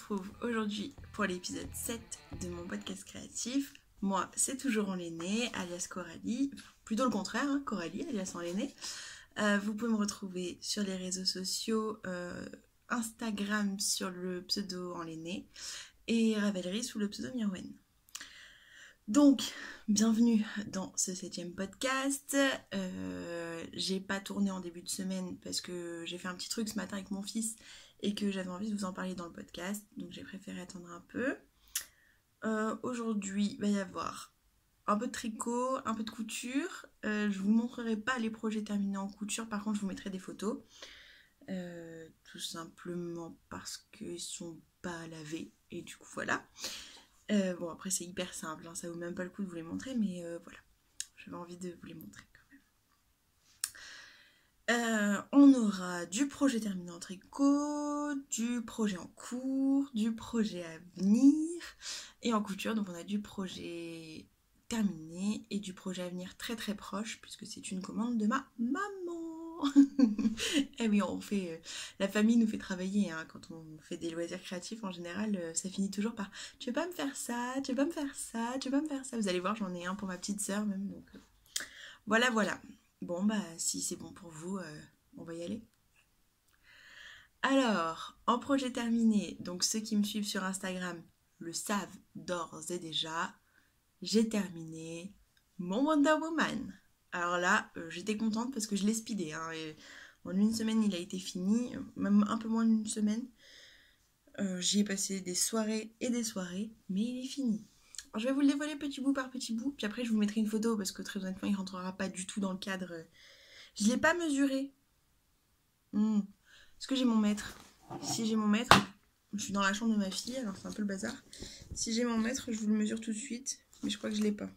retrouve aujourd'hui pour l'épisode 7 de mon podcast créatif. Moi, c'est toujours Enléné, alias Coralie, plutôt le contraire, hein, Coralie, alias Enléné. Vous pouvez me retrouver sur les réseaux sociaux, Instagram sur le pseudo Enléné et Ravelry sous le pseudo Mirwen. Donc, bienvenue dans ce 7e podcast. J'ai pas tourné en début de semaine parce que j'ai fait un petit truc ce matin avec mon fils et que j'avais envie de vous en parler dans le podcast, donc j'ai préféré attendre un peu. Aujourd'hui, il va y avoir un peu de tricot, un peu de couture. Je vous montrerai pas les projets terminés en couture, par contre je vous mettrai des photos. Tout simplement parce qu'ils sont pas lavés et du coup voilà. Bon après c'est hyper simple, hein, ça vaut même pas le coup de vous les montrer, mais voilà, j'avais envie de vous les montrer quand même. On aura du projet terminé en tricot, du projet en cours, du projet à venir et en couture, donc on a du projet terminé et du projet à venir très très proche puisque c'est une commande de ma maman. Eh oui, on fait, la famille nous fait travailler, hein, quand on fait des loisirs créatifs en général, ça finit toujours par tu veux pas me faire ça, tu veux pas me faire ça, tu veux pas me faire ça. Vous allez voir, j'en ai un pour ma petite sœur même, donc voilà. Bon bah si c'est bon pour vous, on va y aller. Alors, en projet terminé, donc ceux qui me suivent sur Instagram le savent d'ores et déjà, j'ai terminé mon Wonder Woman. Alors là, j'étais contente parce que je l'ai speedé, hein, et en une semaine, il a été fini, même un peu moins d'une semaine. J'y ai passé des soirées et des soirées, mais il est fini. Alors, je vais vous le dévoiler petit bout par petit bout, puis après je vous mettrai une photo parce que très honnêtement, il rentrera pas du tout dans le cadre. Je l'ai pas mesuré. Est-ce que j'ai mon mètre? Si j'ai mon mètre, je suis dans la chambre de ma fille, alors c'est un peu le bazar. Si j'ai mon mètre, je vous le mesure tout de suite, mais je crois que je l'ai pas.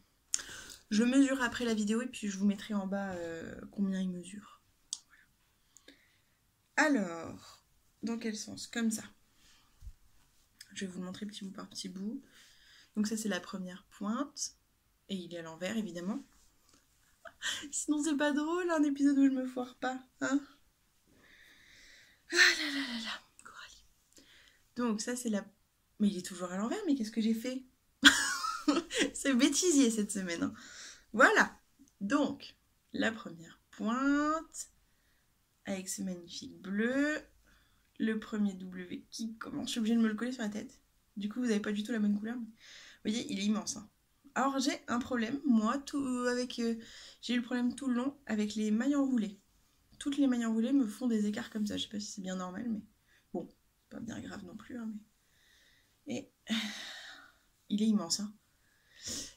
Je le mesure après la vidéo et puis je vous mettrai en bas combien il mesure. Voilà. Alors, dans quel sens? Comme ça. Je vais vous le montrer petit bout par petit bout. Donc ça c'est la première pointe. Et il est à l'envers évidemment. Sinon c'est pas drôle un épisode où je me foire pas. Hein, ah là là là là, Coralie. Donc ça c'est la... Mais il est toujours à l'envers, mais qu'est-ce que j'ai fait? C'est bêtisier cette semaine. Hein. Voilà. Donc, la première pointe, avec ce magnifique bleu. Le premier W qui commence. Je suis obligée de me le coller sur la tête. Du coup, vous n'avez pas du tout la bonne couleur. Vous voyez, il est immense. Hein. Alors, j'ai un problème. Moi, j'ai eu le problème tout le long avec les mailles enroulées. Toutes les mailles enroulées me font des écarts comme ça. Je sais pas si c'est bien normal, mais bon, pas bien grave non plus. Hein, mais... Et il est immense. Hein.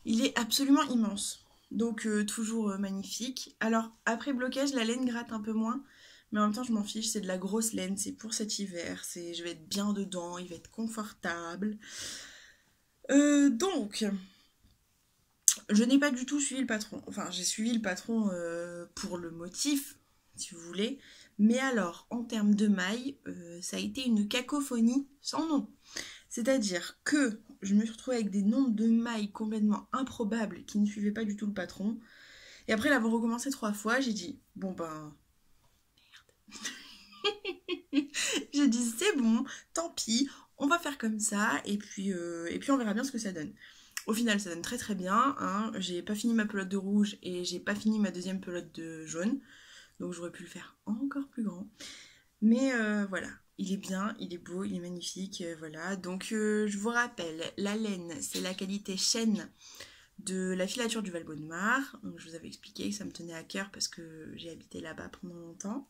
Il est absolument immense. Donc, toujours magnifique. Alors, après blocage, la laine gratte un peu moins. Mais en même temps, je m'en fiche, c'est de la grosse laine, c'est pour cet hiver, je vais être bien dedans, il va être confortable. Donc, je n'ai pas du tout suivi le patron. Enfin, j'ai suivi le patron pour le motif, si vous voulez. Mais alors, en termes de mailles, ça a été une cacophonie sans nom. C'est-à-dire que je me suis retrouvée avec des nombres de mailles complètement improbables qui ne suivaient pas du tout le patron. Et après l'avoir recommencé 3 fois, j'ai dit, bon ben... J'ai dit c'est bon, tant pis, on va faire comme ça et puis on verra bien ce que ça donne. Au final ça donne très très bien, hein. J'ai pas fini ma pelote de rouge et j'ai pas fini ma deuxième pelote de jaune, donc j'aurais pu le faire encore plus grand. Mais voilà, il est bien, il est beau, il est magnifique, voilà. Donc je vous rappelle, la laine c'est la qualité chêne de la filature du Val-Gaudemar. Donc je vous avais expliqué que ça me tenait à cœur parce que j'ai habité là-bas pendant longtemps.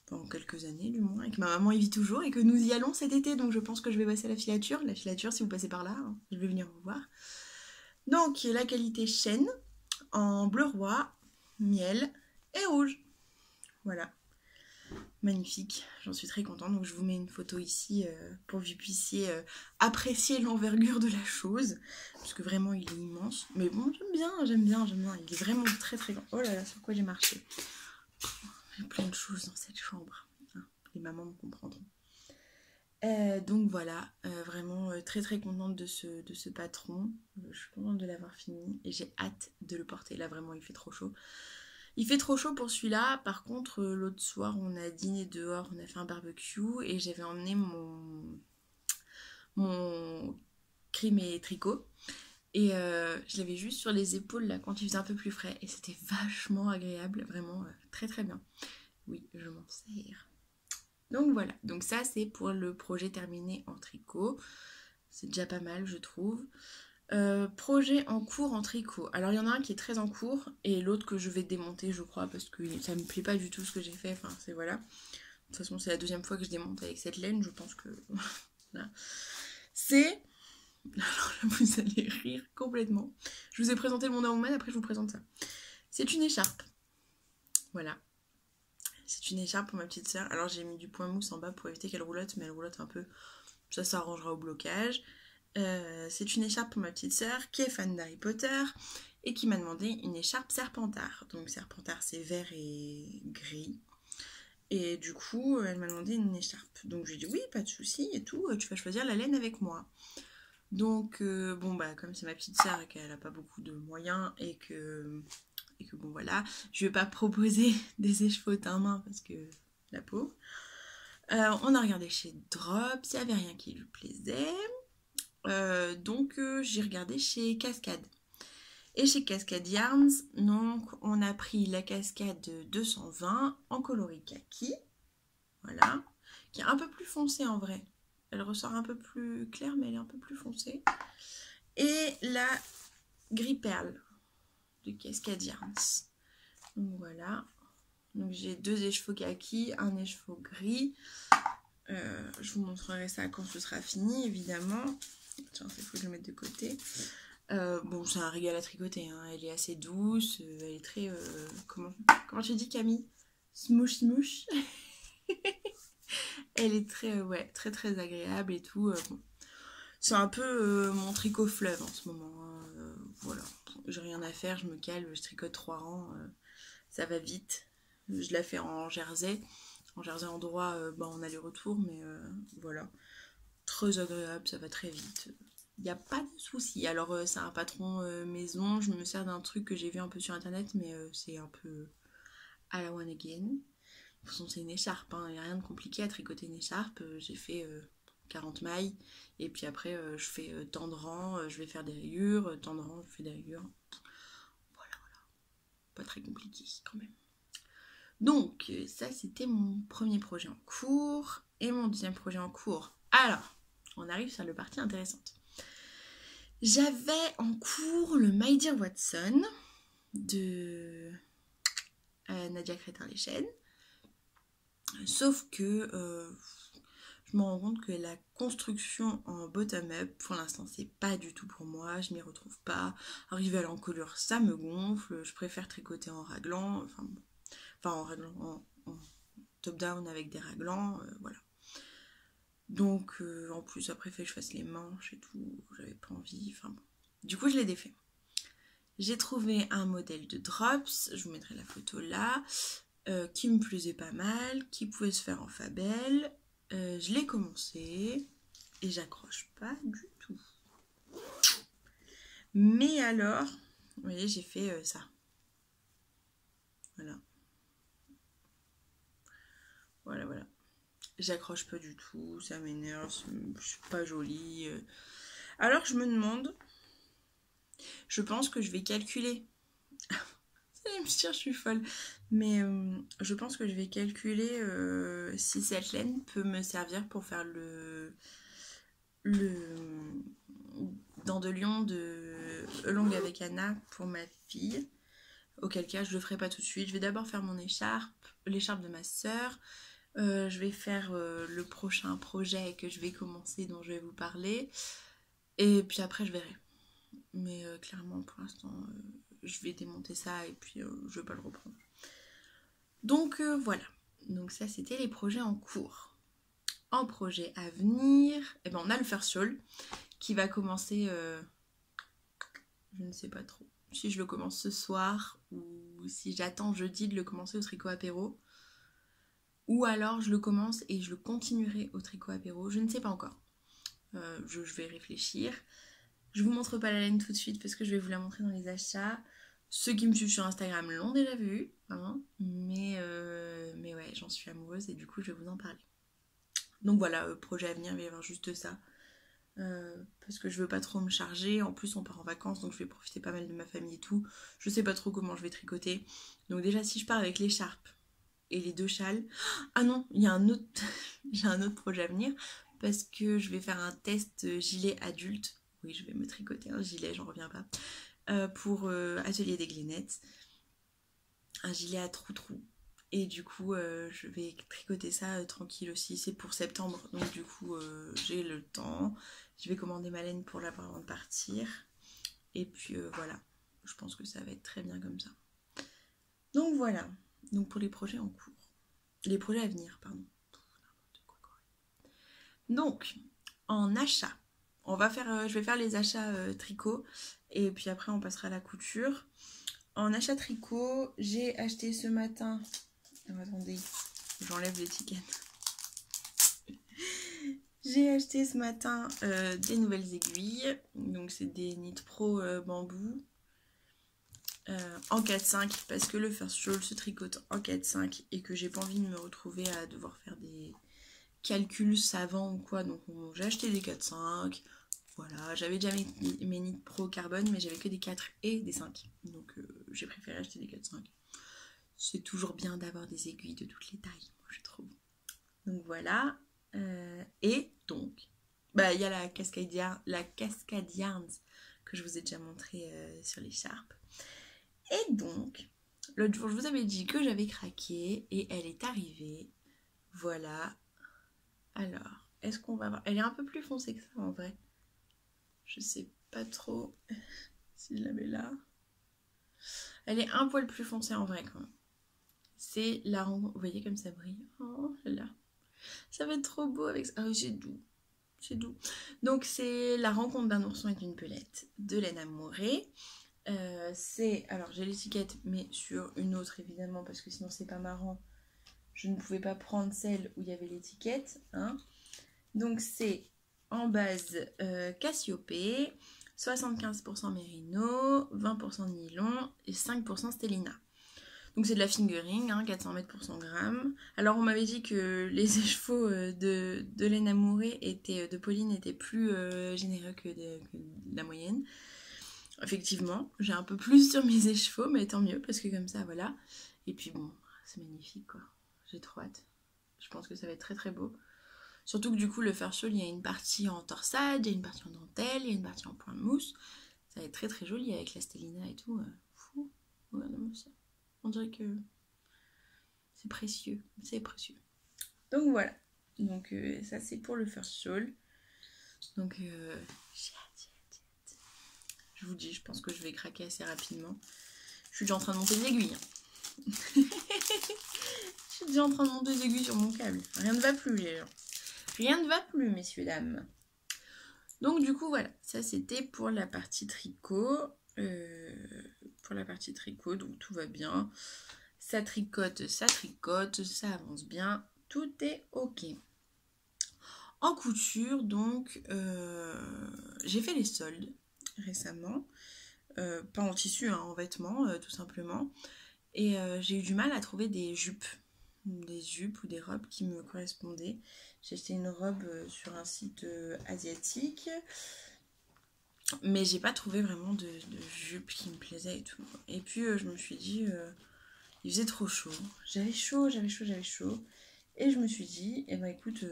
Pendant quelques années du moins, et que ma maman y vit toujours, et que nous y allons cet été, donc je pense que je vais passer à la filature. La filature, si vous passez par là, hein, je vais venir vous voir. Donc, la qualité chêne, en bleu roi, miel et rouge. Voilà. Magnifique, j'en suis très contente. Donc, je vous mets une photo ici pour que vous puissiez apprécier l'envergure de la chose, parce que vraiment, il est immense. Mais bon, j'aime bien. Il est vraiment très très grand. Oh là là, sur quoi j'ai marché. Il y a plein de choses dans cette chambre. Les mamans me comprendront. Donc voilà, vraiment très très contente de ce patron. Je suis contente de l'avoir fini et j'ai hâte de le porter. Là vraiment, il fait trop chaud. Il fait trop chaud pour celui-là. Par contre, l'autre soir, on a dîné dehors, on a fait un barbecue et j'avais emmené mon crime et tricot. Et je l'avais juste sur les épaules là quand il faisait un peu plus frais. Et c'était vachement agréable, vraiment très très bien. Oui, je m'en sers. Donc voilà, donc ça c'est pour le projet terminé en tricot. C'est déjà pas mal je trouve. Projet en cours en tricot. Alors il y en a un qui est très en cours et l'autre que je vais démonter je crois parce que ça me plaît pas du tout ce que j'ai fait. Enfin c'est voilà. De toute façon c'est la deuxième fois que je démonte avec cette laine, je pense que... voilà. C'est... Alors là vous allez rire complètement. Je vous ai présenté le Wonder Woman, après je vous présente ça. C'est une écharpe. Voilà. C'est une écharpe pour ma petite sœur. Alors j'ai mis du point mousse en bas pour éviter qu'elle roulotte, mais elle roulotte un peu. Ça s'arrangera au blocage. C'est une écharpe pour ma petite sœur qui est fan d'Harry Potter et qui m'a demandé une écharpe Serpentard. Donc Serpentard c'est vert et gris. Et du coup elle m'a demandé une écharpe. Donc je lui ai dit oui pas de souci et tout, tu vas choisir la laine avec moi. Donc bon bah comme c'est ma petite sœur et qu'elle a pas beaucoup de moyens et que bon voilà, je vais pas proposer des écheveaux à main parce que la pauvre. On a regardé chez Drops, il n'y avait rien qui lui plaisait. Donc j'ai regardé chez Cascade. Et chez Cascade Yarns, donc on a pris la Cascade 220 en coloris kaki. Voilà. Qui est un peu plus foncée en vrai. Elle ressort un peu plus claire, mais elle est un peu plus foncée. Et la gris perle de Cascade Yarns. Donc voilà. Donc j'ai deux écheveaux kaki, un écheveau gris. Je vous montrerai ça quand ce sera fini, évidemment. Tiens, il faut que je le mette de côté. Bon, c'est un régal à tricoter. Hein. Elle est assez douce. Elle est très... comment tu dis, Camille? Smoosh smoosh. Elle est très, ouais, très très agréable et tout. Bon. C'est un peu mon tricot fleuve en ce moment. Hein. Voilà. J'ai rien à faire, je me cale, je tricote 3 rangs. Ça va vite. Je la fais en jersey. En jersey en droit, en aller-retour, mais voilà. Très agréable, ça va très vite. Il n'y a pas de souci. Alors, c'est un patron maison. Je me sers d'un truc que j'ai vu un peu sur internet, mais c'est un peu à la one again. De toute façon, c'est une écharpe. Hein. Il n'y a rien de compliqué à tricoter une écharpe. J'ai fait 40 mailles. Et puis après, je fais tant de rangs. Je vais faire des rayures. Tant de rangs, je fais des rayures. Voilà. Pas très compliqué quand même. Donc, ça, c'était mon premier projet en cours. Et mon deuxième projet en cours. Alors, on arrive sur la partie intéressante. J'avais en cours le My Dear Watson de Nadia Crétin-Lechen. Sauf que je me rends compte que la construction en bottom-up, pour l'instant, c'est pas du tout pour moi. Je m'y retrouve pas. Arriver à l'encolure, ça me gonfle. Je préfère tricoter en raglan. Enfin en raglan, en top-down avec des raglans. Voilà. Donc, en plus, après, il fallait que je fasse les manches et tout. J'avais pas envie. Enfin bon. Du coup, je l'ai défait. J'ai trouvé un modèle de Drops, je vous mettrai la photo là, qui me plaisait pas mal, qui pouvait se faire en Fabelle. Je l'ai commencé et j'accroche pas du tout. Mais alors, vous voyez, j'ai fait ça. Voilà. Voilà. J'accroche pas du tout, ça m'énerve, c'est pas joli. Alors je me demande, je pense que je vais calculer. Vous allez me dire, je suis folle. Mais je pense que je vais calculer si cette laine peut me servir pour faire le dent de lion de Along avec Anna pour ma fille. Auquel cas, je le ferai pas tout de suite. Je vais d'abord faire mon écharpe, l'écharpe de ma soeur. Je vais faire le prochain projet que je vais commencer, dont je vais vous parler. Et puis après, je verrai. Mais clairement, pour l'instant, je vais démonter ça et puis je vais pas le reprendre. Donc voilà. Donc ça, c'était les projets en cours. En projet à venir, on a le First Shawl qui va commencer, je ne sais pas trop, si je le commence ce soir ou si j'attends jeudi de le commencer au tricot apéro. Ou alors je le commence et je le continuerai au tricot apéro, je ne sais pas encore. Je vais réfléchir. Je vous montre pas la laine tout de suite parce que je vais vous la montrer dans les achats. Ceux qui me suivent sur Instagram l'ont déjà vu, hein, mais ouais, j'en suis amoureuse et du coup je vais vous en parler. Donc voilà, projet à venir, il va y avoir juste ça. parce que je veux pas trop me charger. En plus on part en vacances donc je vais profiter pas mal de ma famille et tout. Je sais pas trop comment je vais tricoter. Donc déjà si je pars avec l'écharpe et les 2 châles... Ah non, il y a un autre... j'ai un autre projet à venir parce que je vais faire un test gilet adulte. Oui, je vais me tricoter un gilet, j'en reviens pas. Pour Atelier des Glénettes. Un gilet à trou-trou. Et du coup, je vais tricoter ça tranquille aussi. C'est pour septembre, donc du coup, j'ai le temps. Je vais commander ma laine pour l'avoir avant de partir. Et puis voilà, je pense que ça va être très bien comme ça. Donc voilà, donc pour les projets en cours. Les projets à venir, pardon. Donc, en achat, je vais faire les achats tricot. Et puis après, on passera à la couture. En achat tricot, j'ai acheté ce matin... Oh, attendez, j'enlève l'étiquette. J'ai acheté ce matin des nouvelles aiguilles. Donc c'est des Knit Pro bambou en 4-5 parce que le First Shawl se tricote en 4-5 et que j'ai pas envie de me retrouver à devoir faire des calculs savants ou quoi. Donc j'ai acheté des 4-5. Voilà, j'avais déjà mes Knit Pro carbone mais j'avais que des 4 et des 5. Donc j'ai préféré acheter des 4-5. C'est toujours bien d'avoir des aiguilles de toutes les tailles, moi je trouve. Donc voilà. Et donc, bah il y a la Cascade Yarns que je vous ai déjà montré sur l'écharpe. Et donc, l'autre jour je vous avais dit que j'avais craqué et elle est arrivée. Voilà. Alors, est-ce qu'on va voir? Elle est un peu plus foncée que ça en vrai. Je sais pas trop si je la mets là. Elle est un poil plus foncée en vrai quand même. C'est la rencontre. Vous voyez comme ça brille. Oh là là. Ça va être trop beau avec ça. Ah, c'est doux. C'est doux. Donc, c'est la rencontre d'un ourson et d'une pelette de laine amourée. Alors, j'ai l'étiquette, mais sur une autre évidemment, parce que sinon, c'est pas marrant. Je ne pouvais pas prendre celle où il y avait l'étiquette. Hein. Donc, c'est en base Cassiopée, 75% mérino, 20% nylon et 5% stélina. Donc c'est de la fingering, hein, 400 mètres pour 100 grammes. Alors on m'avait dit que les écheveaux de laine amourée de Pauline étaient plus généreux que la moyenne. Effectivement, j'ai un peu plus sur mes écheveaux, mais tant mieux, parce que comme ça, voilà. Et puis bon, c'est magnifique, quoi. J'ai trop hâte. Je pense que ça va être très très beau. Surtout que du coup, le First Shawl, il y a une partie en torsade, il y a une partie en dentelle, il y a une partie en point de mousse. Ça va être très très joli avec la stélina et tout. Fou. Regardez-moi ça. On dirait que c'est précieux. C'est précieux. Donc voilà. Donc ça c'est pour le First Shawl. Donc j'ai hâte. Je vous dis, je pense que je vais craquer assez rapidement. Je suis déjà en train de monter des aiguilles. Hein. Je suis déjà en train de monter des aiguilles sur mon câble. Rien ne va plus les gens. Rien ne va plus messieurs dames. Donc du coup voilà. Ça c'était pour la partie tricot. Donc tout va bien. Ça tricote, ça avance bien, tout est ok. En couture, donc, j'ai fait les soldes récemment, pas en tissu, hein, en vêtements, tout simplement. Et j'ai eu du mal à trouver des jupes ou des robes qui me correspondaient. J'ai acheté une robe sur un site asiatique, mais j'ai pas trouvé vraiment de jupe qui me plaisait et tout. Et puis je me suis dit... il faisait trop chaud. J'avais chaud. Et je me suis dit, eh ben écoute,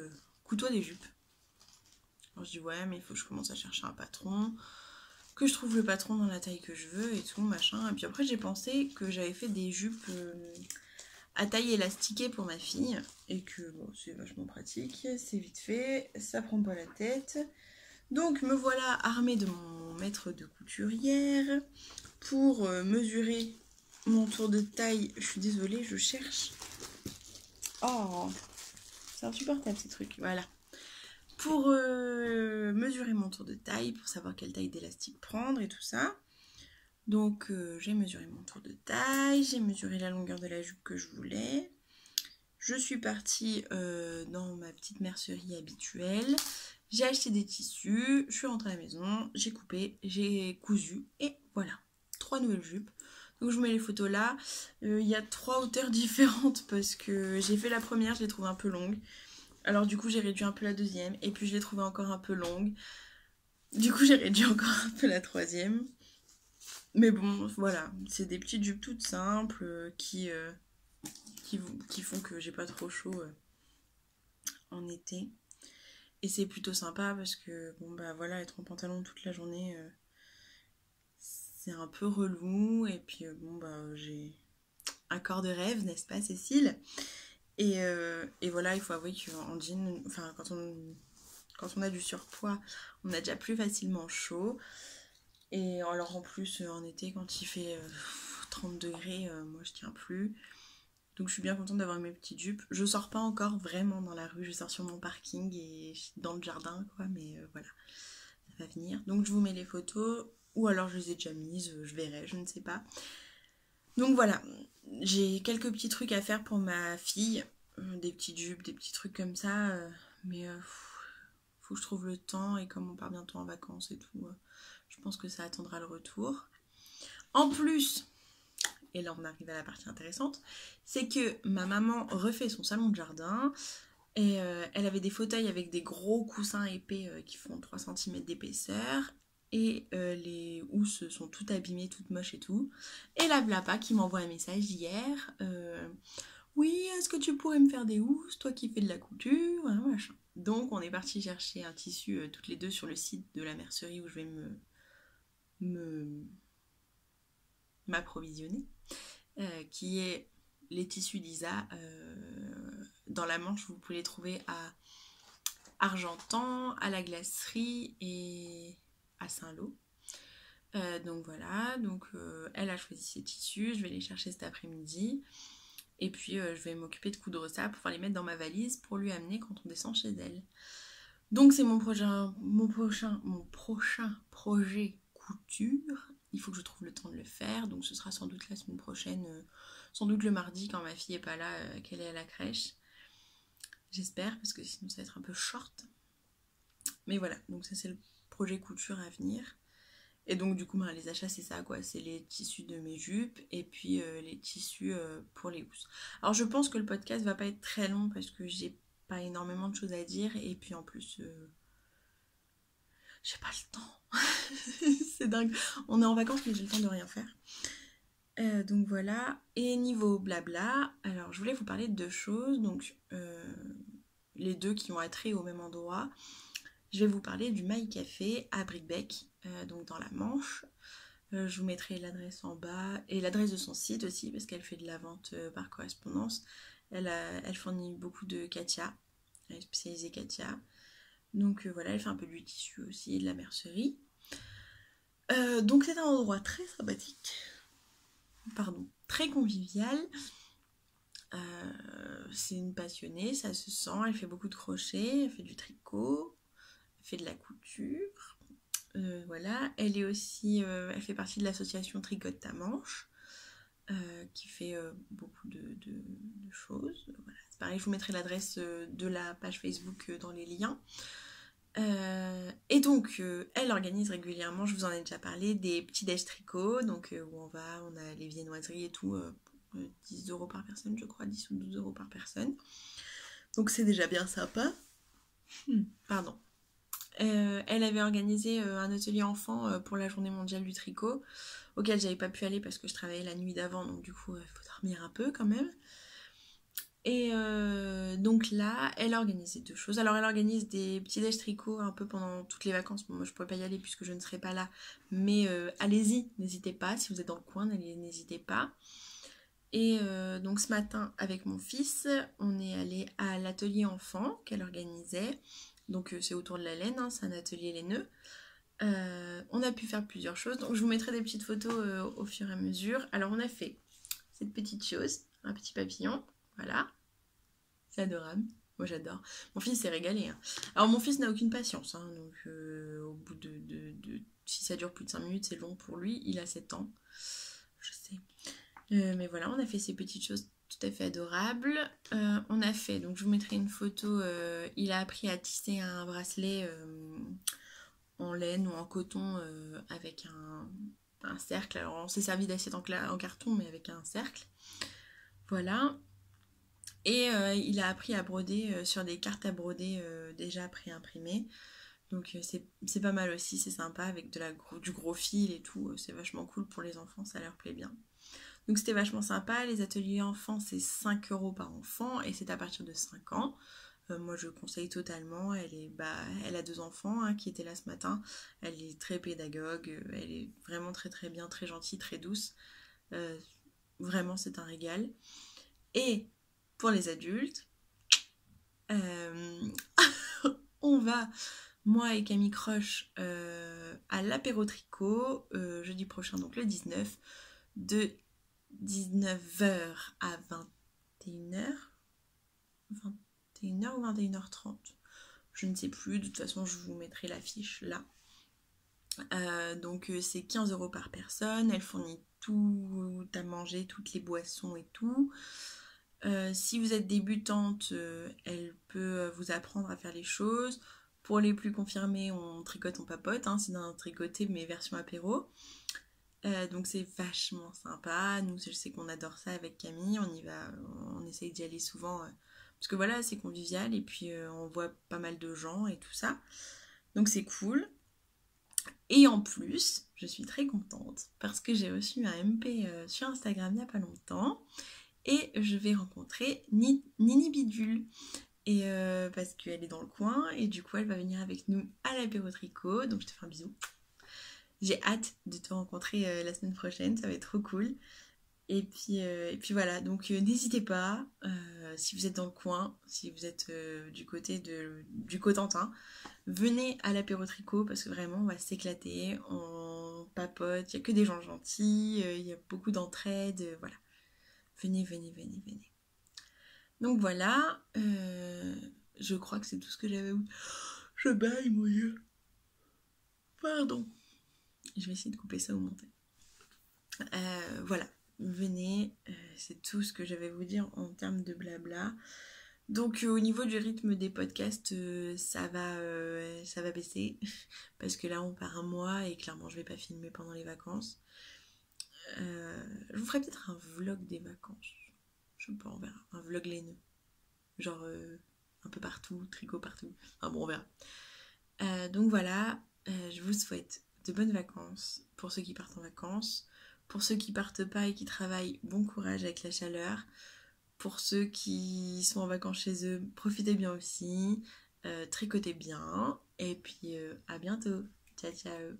couds-toi des jupes. Alors je dis, ouais, mais il faut que je commence à chercher un patron, que je trouve le patron dans la taille que je veux et tout, machin. Et puis après, j'ai pensé que j'avais fait des jupes à taille élastiquée pour ma fille. Et que, bon, c'est vachement pratique, c'est vite fait, ça prend pas la tête. Donc, me voilà armée de mon maître de couturière pour mesurer mon tour de taille. Je suis désolée, je cherche. Oh, c'est insupportable ces trucs. Voilà. Pour mesurer mon tour de taille, pour savoir quelle taille d'élastique prendre et tout ça. Donc j'ai mesuré mon tour de taille, j'ai mesuré la longueur de la jupe que je voulais. Je suis partie dans ma petite mercerie habituelle. J'ai acheté des tissus, je suis rentrée à la maison, j'ai coupé, j'ai cousu et voilà, 3 nouvelles jupes. Donc je vous mets les photos là. Il y a 3 hauteurs différentes parce que j'ai fait la première, je l'ai trouvée un peu longue. Alors du coup j'ai réduit un peu la deuxième et puis je l'ai trouvée encore un peu longue. Du coup, j'ai réduit encore un peu la troisième. Mais bon, voilà, c'est des petites jupes toutes simples qui font que j'ai pas trop chaud en été. Et c'est plutôt sympa parce que, bon, bah voilà, être en pantalon toute la journée, c'est un peu relou. Et puis, bon, bah j'ai un corps de rêve, n'est-ce pas, Cécile? Et voilà, il faut avouer qu'en jean, enfin, quand on a du surpoids, on a déjà plus facilement chaud. Et alors en plus, en été, quand il fait 30 degrés, moi je tiens plus. Donc je suis bien contente d'avoir mes petites jupes. Je sors pas encore vraiment dans la rue, je sors sur mon parking et dans le jardin, quoi, mais voilà, ça va venir. Donc je vous mets les photos, ou alors je les ai déjà mises, je verrai, je ne sais pas. Donc voilà, j'ai quelques petits trucs à faire pour ma fille, des petites jupes, des petits trucs comme ça, mais faut que je trouve le temps, et comme on part bientôt en vacances et tout, je pense que ça attendra le retour. En plus, et là on arrive à la partie intéressante, c'est que ma maman refait son salon de jardin, et elle avait des fauteuils avec des gros coussins épais qui font 3 cm d'épaisseur, et les housses sont toutes abîmées, toutes moches et tout. Et la Blapa qui m'envoie un message hier, oui, est-ce que tu pourrais me faire des housses, toi qui fais de la couture, machin. Donc on est parti chercher un tissu toutes les deux sur le site de la mercerie où je vais m'approvisionner, qui est les tissus d'Isa. Dans la Manche, vous pouvez les trouver à Argentan, à la glacerie et à Saint-Lô. Donc voilà, donc elle a choisi ses tissus, je vais les chercher cet après-midi. Et puis je vais m'occuper de coudre ça pour pouvoir les mettre dans ma valise pour lui amener quand on descend chez elle. Donc c'est mon prochain projet couture. Il faut que je trouve le temps de le faire. Donc ce sera sans doute la semaine prochaine, sans doute le mardi quand ma fille est pas là, qu'elle est à la crèche. J'espère, parce que sinon ça va être un peu short. Mais voilà, donc ça c'est le projet couture à venir. Et donc du coup les achats c'est ça quoi, c'est les tissus de mes jupes et puis les tissus pour les housses. Alors je pense que le podcast va pas être très long parce que j'ai pas énormément de choses à dire, et puis en plus j'ai pas le temps. C'est dingue, on est en vacances mais j'ai le temps de rien faire. Donc voilà, et niveau blabla, alors je voulais vous parler de deux choses, donc les deux qui ont attrait au même endroit. Je vais vous parler du My Café à Bricbec, donc dans la Manche. Je vous mettrai l'adresse en bas et l'adresse de son site aussi parce qu'elle fait de la vente par correspondance. Elle fournit beaucoup de Katia, elle est spécialisée Katia. Donc voilà, elle fait un peu du tissu aussi et de la mercerie. Donc c'est un endroit très sympathique, pardon, très convivial. C'est une passionnée, ça se sent, elle fait beaucoup de crochets, elle fait du tricot, elle fait de la couture. Voilà, elle est aussi, elle fait partie de l'association Tricote ta Manche, qui fait beaucoup de choses. Voilà. C'est pareil, je vous mettrai l'adresse de la page Facebook dans les liens. Et donc, elle organise régulièrement, je vous en ai déjà parlé, des petits déj tricot, donc où on a les viennoiseries et tout, 10 € par personne, je crois, 10 ou 12 € par personne. Donc c'est déjà bien sympa. Pardon. Elle avait organisé un atelier enfant pour la journée mondiale du tricot, auquel j'avais pas pu aller parce que je travaillais la nuit d'avant, donc du coup il faut dormir un peu quand même. Et donc là, elle a organisé deux choses. Alors elle organise des petits déj tricot un peu pendant toutes les vacances. Bon, moi je pourrais pas y aller puisque je ne serai pas là, mais allez-y, n'hésitez pas, si vous êtes dans le coin, n'hésitez pas. Et donc ce matin avec mon fils, on est allé à l'atelier enfant qu'elle organisait. Donc c'est autour de la laine, hein, c'est un atelier laineux. On a pu faire plusieurs choses, donc je vous mettrai des petites photos au fur et à mesure. Alors on a fait cette petite chose, un petit papillon, voilà, c'est adorable, moi j'adore. Mon fils s'est régalé, hein. Alors mon fils n'a aucune patience, hein, donc au bout si ça dure plus de 5 minutes, c'est long pour lui, il a 7 ans, je sais. Mais voilà, on a fait ces petites choses tout à fait adorables. On a fait, donc je vous mettrai une photo, il a appris à tisser un bracelet en laine ou en coton avec un cercle. Alors on s'est servi d'assiette en carton, mais avec un cercle. Voilà. Et il a appris à broder sur des cartes à broder déjà pré-imprimées. Donc c'est pas mal aussi, c'est sympa avec du gros fil et tout, c'est vachement cool pour les enfants, ça leur plaît bien. Donc c'était vachement sympa, les ateliers enfants c'est 5 € par enfant et c'est à partir de 5 ans. Moi je conseille totalement, elle a 2 enfants hein, qui étaient là ce matin, elle est très pédagogue, elle est vraiment très très bien, très gentille, très douce. Vraiment c'est un régal. Et pour les adultes, on va, moi et Camille Croche, à l'apéro tricot jeudi prochain, donc le 19, de 19h à 21h. 21h ou 21h30. Je ne sais plus, de toute façon je vous mettrai l'affiche là. Donc c'est 15 € par personne, elle fournit tout à manger, toutes les boissons et tout. Si vous êtes débutante, elle peut vous apprendre à faire les choses. Pour les plus confirmés, on tricote, on papote, hein, c'est d'un tricoté mais version apéro. Donc c'est vachement sympa. Nous, je sais qu'on adore ça avec Camille, on y va, on essaye d'y aller souvent parce que voilà, c'est convivial et puis on voit pas mal de gens et tout ça. Donc c'est cool. Et en plus, je suis très contente parce que j'ai reçu un MP sur Instagram il n'y a pas longtemps et je vais rencontrer Nini Bidule. Et parce qu'elle est dans le coin et du coup elle va venir avec nous à l'apéro tricot. Donc je te fais un bisou. J'ai hâte de te rencontrer la semaine prochaine, ça va être trop cool. Et puis voilà, donc n'hésitez pas, si vous êtes dans le coin, si vous êtes du côté du Cotentin, venez à l'apéro tricot parce que vraiment on va s'éclater, on papote, il n'y a que des gens gentils, il y a beaucoup d'entraide, voilà. Venez, venez, venez, venez. Donc voilà, je crois que c'est tout ce que j'avais. Je baille mon Dieu. Pardon. Je vais essayer de couper ça au montage. Voilà, venez, c'est tout ce que j'avais à vous dire en termes de blabla. Donc au niveau du rythme des podcasts, ça va baisser parce que là on part un mois et clairement je vais pas filmer pendant les vacances. Je vous ferai peut-être un vlog des vacances. Je sais pas, on verra. Un vlog laineux. Genre un peu partout, tricot partout. Enfin bon, on verra. Donc voilà, je vous souhaite de bonnes vacances pour ceux qui partent en vacances. Pour ceux qui partent pas et qui travaillent, bon courage avec la chaleur. Pour ceux qui sont en vacances chez eux, profitez bien aussi. Tricotez bien. Et puis à bientôt. Ciao, ciao.